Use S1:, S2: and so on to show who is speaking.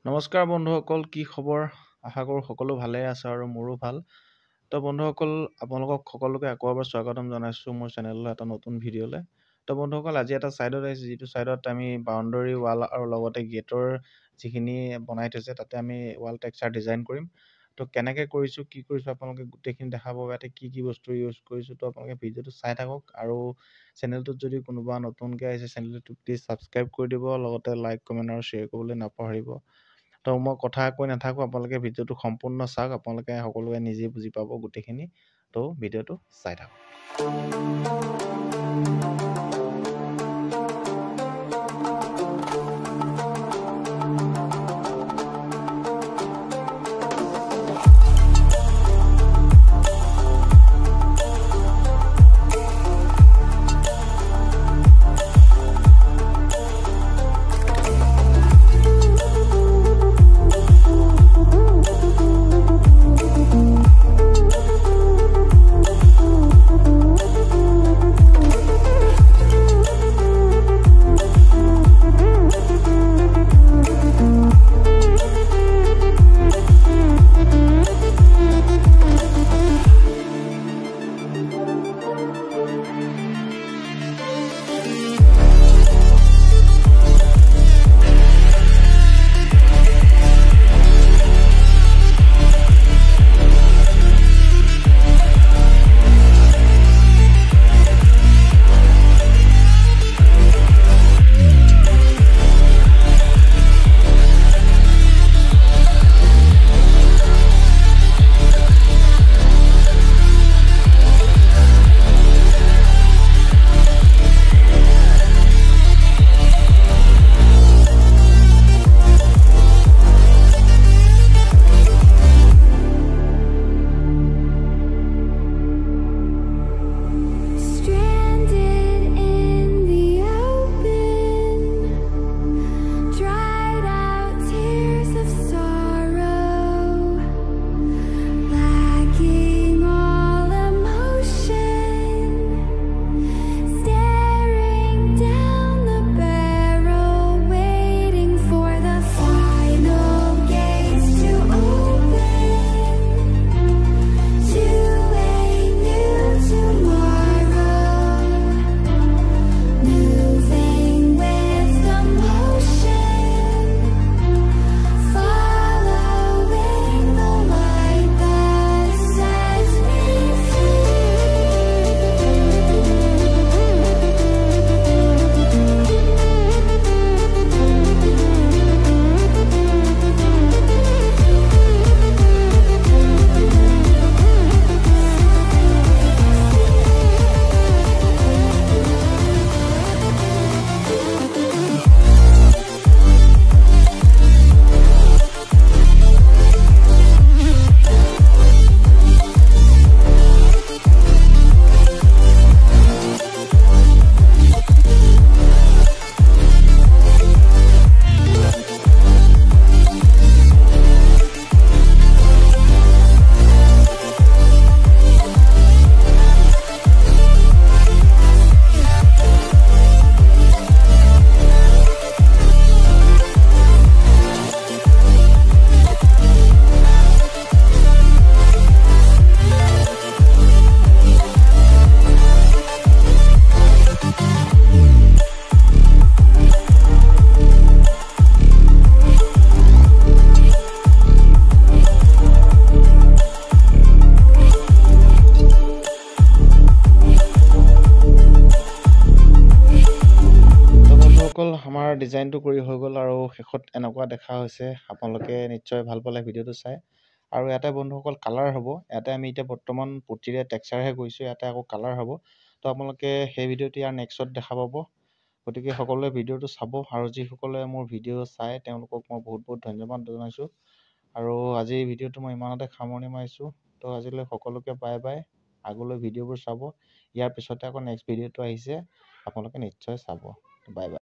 S1: নমস্কাৰ বন্ধুসকল, কি খবৰ? আশা কৰোঁ সকলো ভালে আছে আৰু মোৰো ভাল। তো বন্ধুসকল, আপোনালোকক সকলোকে আকৌ এবাৰ স্বাগতম জনাইছোঁ মোৰ চেনেললৈ এটা নতুন ভিডিঅ'লৈ। তো বন্ধুসকল, আজি এটা ছাইডত আহিছে, যিটো ছাইডত আমি বাউণ্ডাৰী ৱাল আৰু লগতে গেটৰ যিখিনি বনাই থৈছে তাতে আমি ৱাল টেক্সচাৰ ডিজাইন কৰিম। তো কেনেকৈ কৰিছোঁ, কি কৰিছোঁ আপোনালোকে গোটেইখিনি দেখাব। ইয়াতে কি বস্তু ইউজ কৰিছোঁ, তো আপোনালোকে ভিডিঅ'টো চাই থাকক। আৰু চেনেলটোত যদি কোনোবা নতুনকৈ আহিছে, চেনেলটো প্লিজ ছাবস্ক্ৰাইব কৰি দিব, লগতে লাইক কমেণ্ট আৰু শ্বেয়াৰ কৰিবলৈ নাপাহৰিব। তো মই কথা কৈ নাথাকোঁ, আপোনালোকে ভিডিঅ'টো সম্পূৰ্ণ চাওক, আপোনালোকে সকলোৱে নিজে বুজি পাব গোটেইখিনি। তো ভিডিঅ'টো চাই থাকক। আমাৰ ডিজাইনটো কৰি হৈ গ'ল আৰু শেষত এনেকুৱা দেখা হৈছে। আপোনালোকে নিশ্চয় ভাল পালে ভিডিঅ'টো চাই। আৰু ইয়াতে বন্ধুসকল কালাৰ হ'ব। ইয়াতে আমি এতিয়া বৰ্তমান পুটিৰে টেক্সচাৰহে কৰিছোঁ, ইয়াতে আকৌ কালাৰ হ'ব। তো আপোনালোকে সেই ভিডিঅ'টো ইয়াৰ নেক্সটত দেখা পাব। গতিকে সকলোৱে ভিডিঅ'টো চাব, আৰু যিসকলে মোৰ ভিডিঅ' চাই তেওঁলোকক মই বহুত ধন্যবাদ জনাইছোঁ। আৰু আজিৰ ভিডিঅ'টো মই ইমানতে সামৰণি মাৰিছোঁ। তো আজিলৈ সকলোকে বাই বাই। আগলৈ ভিডিঅ'বোৰ চাব। ইয়াৰ পিছতে আকৌ নেক্সট ভিডিঅ'টো আহিছে, আপোনালোকে নিশ্চয় চাব। Bye bye.